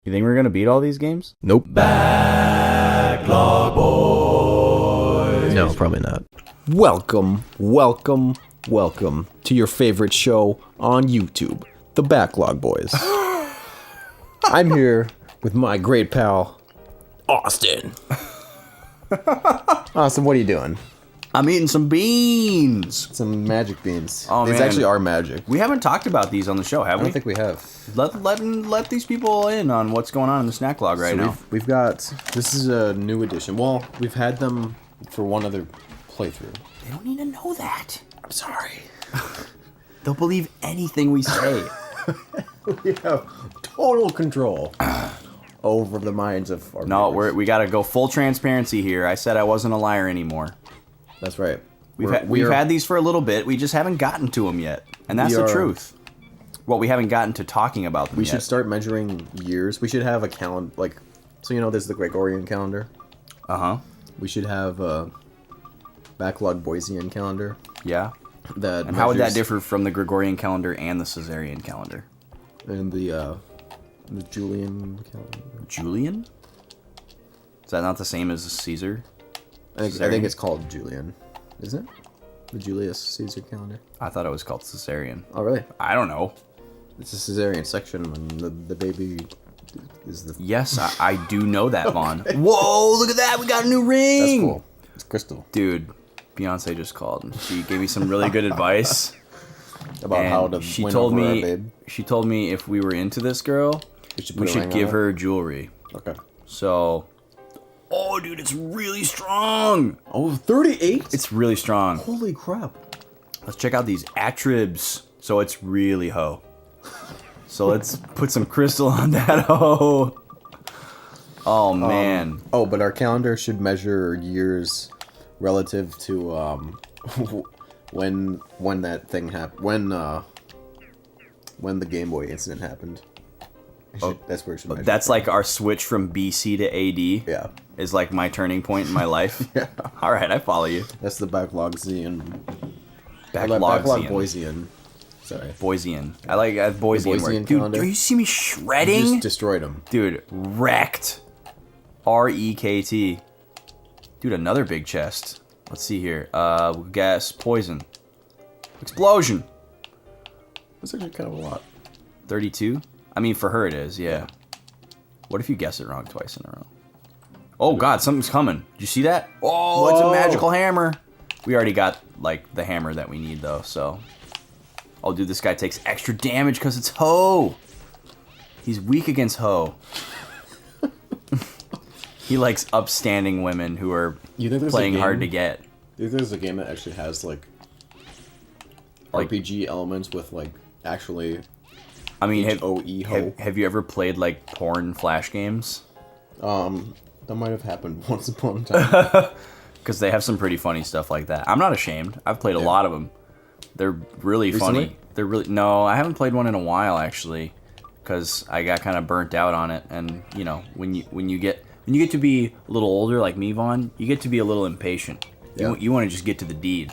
You think we're gonna beat all these games? Nope. Backlog boys. No, probably not. Welcome to your favorite show on YouTube, the Backlog Boys. I'm here with my great pal, Austin. Austin, what are you doing? I'm eating some beans. Some magic beans. Oh, These man. actually are magic. We haven't talked about these on the show, have I we? don't think we have. Let these people in on what's going on in the snack log right now. We've got, this is a new edition. Well, we've had them for one other playthrough. They don't need to know that. I'm sorry. They'll believe anything we say. We have total control over the minds of our No, viewers. we gotta go full transparency here. I said I wasn't a liar anymore. That's right. We've had these for a little bit. We just haven't gotten to them yet, and that's the truth. Well, we haven't gotten to talking about them We yet. should start measuring years. We should have a calendar, like, so you know, there's the Gregorian calendar. We should have a Backlog Boysian calendar. Yeah. And how would that differ from the Gregorian calendar and the Caesarian calendar? And the Julian calendar. Julian? Is that not the same as Caesar? I think it's called Julian, isn't it? The Julius Caesar calendar. I thought it was called Caesarian. Oh, really? I don't know. It's a Caesarian section when the baby is the... Yes, I do know that, Vaughn. Whoa, look at that. We got a new ring. That's cool. It's crystal. Dude, Beyonce just called. And she gave me some really good advice. About And how to win over our babe. She told me if we were into this girl, we should give her jewelry. Okay. So... Oh, dude, it's really strong. Oh, 38? It's really strong. Holy crap. Let's check out these attributes. So it's really hoe. So let's put some crystal on that hoe. Oh, man. But our calendar should measure years relative to when that thing happened. When the Game Boy incident happened. That's where it should measure. That's like our switch from BC to AD. Yeah. Is like my turning point in my life. Yeah. All right, I follow you. That's the Backlogsian. Backlog Boysian. Sorry. Boysian. I like that Boysian word. Dude, calendar. do you see me shredding? You just destroyed him. Dude, wrecked. REKT. Dude, another big chest. Let's see here. Gas, poison. Explosion. That's actually kind of a lot. 32? I mean, for her it is, yeah. What if you guess it wrong twice in a row? Oh, God, something's coming. Did you see that? Oh, It's a magical hammer. We already got, like, the hammer that we need, though, so... Oh, dude, this guy takes extra damage because it's Ho. He's weak against Ho. He likes upstanding women who are playing hard to get. Do you think there's a game that actually has, like RPG elements with, like, actually... I mean, H-O-E-Ho? have you ever played, like, porn flash games? That might have happened once upon a time. Because they have some pretty funny stuff like that. I'm not ashamed. I've played a lot of them. They're really funny. No, I haven't played one in a while, actually, because I got kind of burnt out on it. And you know, when you get to be a little older, like me, Vaughn, you get to be a little impatient. Yeah. You want to just get to the deed.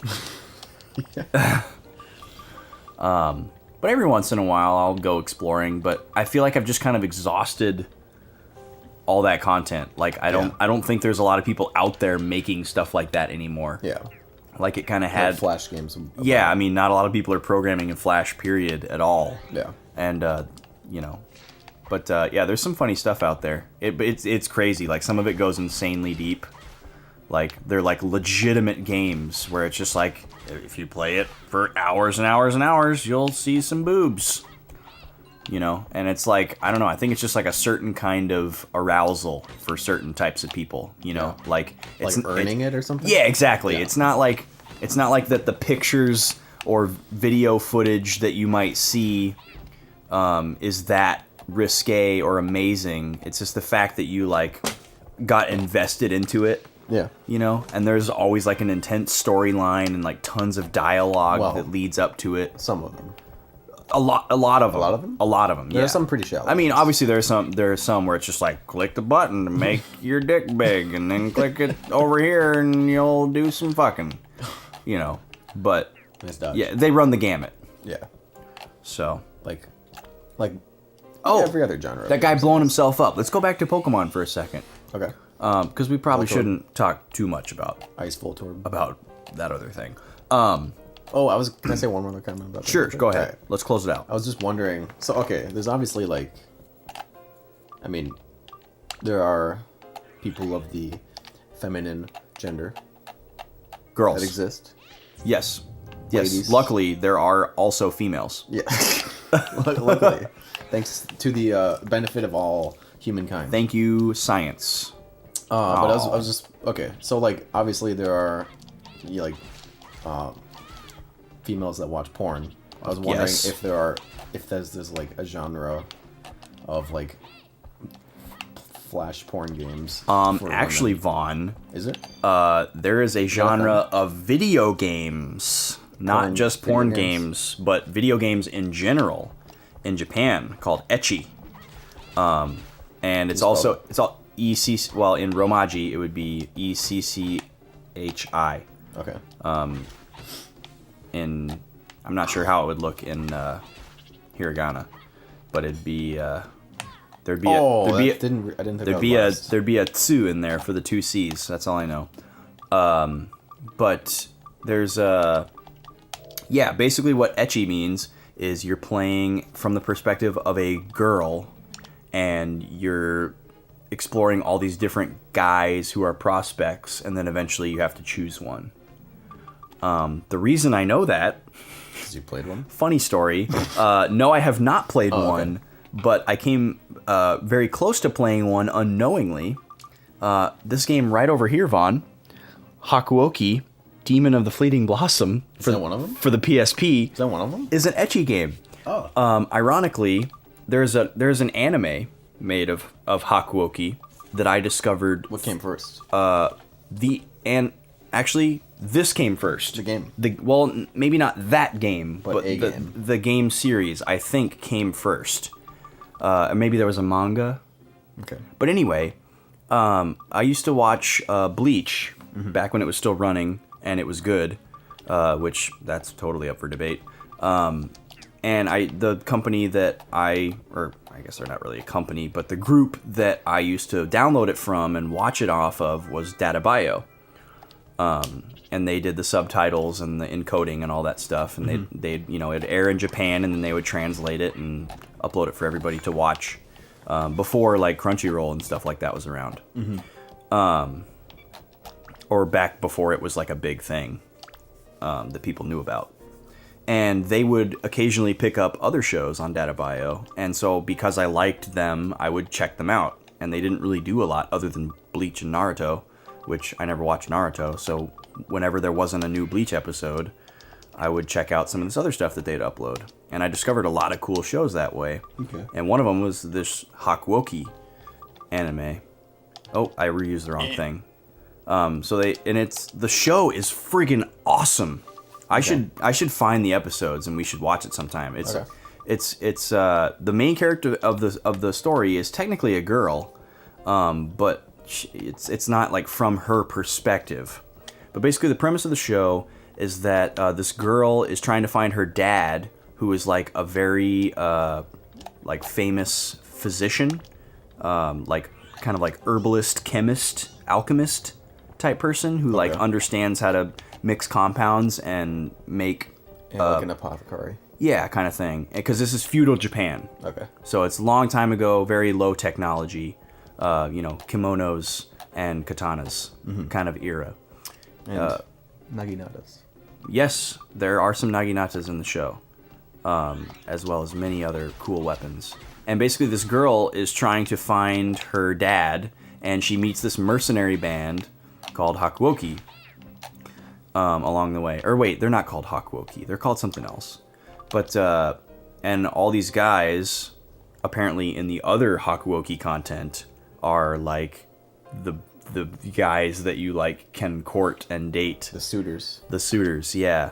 But every once in a while, I'll go exploring. But I feel like I've just kind of exhausted all that content. Like I don't think there's a lot of people out there making stuff like that anymore. Yeah. Like it kind of had Flash games. Yeah, I mean, not a lot of people are programming in Flash, period, at all. Yeah. And you know, but yeah, there's some funny stuff out there. It's crazy. Like some of it goes insanely deep. Like they're like legitimate games where it's just like if you play it for hours and hours and hours, you'll see some boobs. You know, and it's like, I don't know, I think it's just like a certain kind of arousal for certain types of people, you know, like it's like earning it or something. Yeah, exactly. Yeah. It's not like that the pictures or video footage that you might see is that risque or amazing. It's just the fact that you like got invested into it. Yeah. You know, and there's always like an intense storyline and like tons of dialogue that leads up to it. Some of them. A lot of them. A lot of them? A lot of them, yeah. There's some pretty shallow. I mean, obviously there are some where it's just like, click the button to make your dick big, and then click it over here and you'll do some fucking, you know. But, Nice dodge. yeah, they run the gamut. Yeah. So. Like Oh, every other genre. That guy blowing himself up. Let's go back to Pokemon for a second. Okay. Because we probably shouldn't talk too much about Ice Voltorb. that other thing. Can I say one more comment about that? Sure, go ahead. Okay. Let's close it out. I was just wondering. So, okay, there's obviously there are people of the feminine gender Girls. that exist. Yes. Yes. Ladies. Luckily, there are also females. Yeah. Luckily, thanks to the benefit of all humankind. Thank you, science. But I was just okay. So obviously there are females that watch porn. I was wondering Yes. if there's a genre of flash porn games. For Actually, women. Vaughn, Is it? there is a genre of video games, not Porn just video porn games? games, but video games in general, in Japan called ecchi. And it's spell also it's all EC. Well, in Romaji, it would be ECCHI. Okay. I'm not sure how it would look in hiragana, but it'd be there'd be I a didn't think there'd that be was there'd be a tsu in there for the two C's. That's all I know. But there's basically what ecchi means is you're playing from the perspective of a girl, and you're exploring all these different guys who are prospects, and then eventually you have to choose one. The reason I know that, 'Cause you played one. funny story, no, I have not played okay. one, but I came very close to playing one unknowingly. This game right over here, Vaughn, Hakuoki, Demon of the Fleeting Blossom, Is that one of them? for the PSP, Is that one of them? is an ecchi game. Oh. Ironically, there's an anime made of Hakuoki that I discovered. What came first? Actually, this came first. The game. Maybe not that game, but a the game. the game series I think came first. Maybe there was a manga. Okay. But anyway, I used to watch Bleach back when it was still running and it was good, which that's totally up for debate. And the company that I guess they're not really a company, but the group that I used to download it from and watch it off of was Databio. And they did the subtitles and the encoding and all that stuff, and they'd it'd air in Japan, and then they would translate it and upload it for everybody to watch before Crunchyroll and stuff like that was around, or back before it was a big thing that people knew about. And they would occasionally pick up other shows on Databio, and so because I liked them, I would check them out. And they didn't really do a lot other than Bleach and Naruto, which I never watched Naruto, so whenever there wasn't a new Bleach episode, I would check out some of this other stuff that they'd upload. And I discovered a lot of cool shows that way. Okay. And one of them was this Hakuoki anime. Oh, I reused the wrong thing. The show is freaking awesome. I should find the episodes and we should watch it sometime. It's the main character of the story is technically a girl, but it's not from her perspective. But basically the premise of the show is that this girl is trying to find her dad, who is a very famous physician, kind of herbalist, chemist, alchemist type person who understands how to mix compounds and make an apothecary. Yeah, kind of thing. Because this is feudal Japan. Okay. So it's a long time ago, very low technology, kimonos and katanas kind of era. And naginatas. Yes, there are some naginatas in the show, as well as many other cool weapons. And basically this girl is trying to find her dad, and she meets this mercenary band called Hakuoki along the way. Or wait, they're not called Hakuoki. They're called something else. But, and all these guys, apparently in the other Hakuoki content, are the guys that you can court and date. The suitors. The suitors, yeah.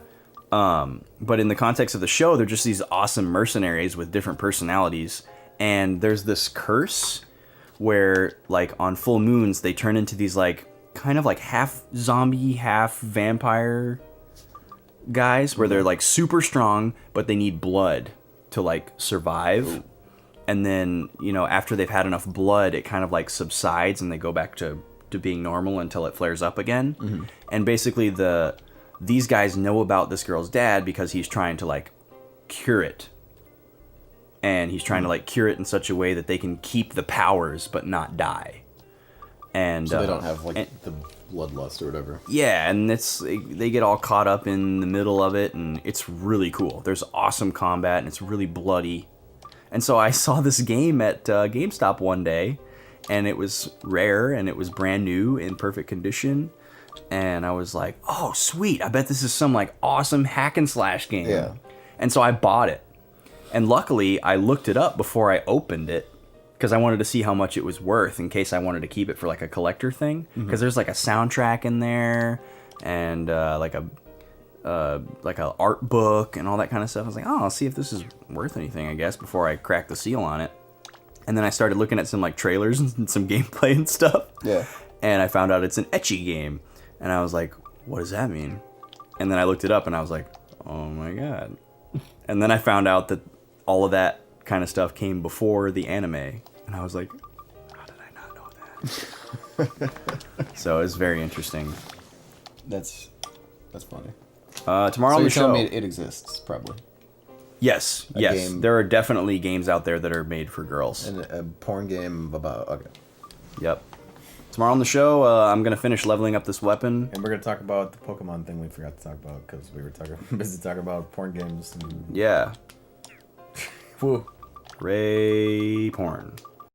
But in the context of the show, they're just these awesome mercenaries with different personalities. And there's this curse where, on full moons, they turn into these, kind of half zombie, half vampire guys, where they're, super strong, but they need blood to, survive. and then, after they've had enough blood, it kind of like subsides and they go back to being normal until it flares up again. Mm-hmm. And basically these guys know about this girl's dad because he's trying to like cure it. And he's trying to like cure it in such a way that they can keep the powers but not die. And so they don't have like the bloodlust or whatever. Yeah, and they get all caught up in the middle of it, and it's really cool. There's awesome combat, and it's really bloody. And so I saw this game at GameStop one day, and it was rare, and it was brand new in perfect condition. And I was like, oh, sweet. I bet this is some like awesome hack and slash game. Yeah. And so I bought it. And luckily, I looked it up before I opened it, because I wanted to see how much it was worth in case I wanted to keep it for like a collector thing. Because there's like a soundtrack in there, and like a art book and all that kind of stuff. I was like, oh, I'll see if this is worth anything, I guess, before I crack the seal on it. And then I started looking at some like trailers and some gameplay and stuff. Yeah. And I found out it's an ecchi game. And I was like, what does that mean? And then I looked it up and I was like, oh my god. And then I found out that all of that kind of stuff came before the anime. And I was like, how did I not know that? So it's very interesting. That's funny. Tomorrow So on you're the show. telling me it exists, probably. Yes. game. There are definitely games out there that are made for girls. And a porn game about... Okay. Yep. Tomorrow on the show, I'm going to finish leveling up this weapon. And we're going to talk about the Pokemon thing we forgot to talk about because we were busy talking about porn games. And... Yeah. Woo. Ray porn.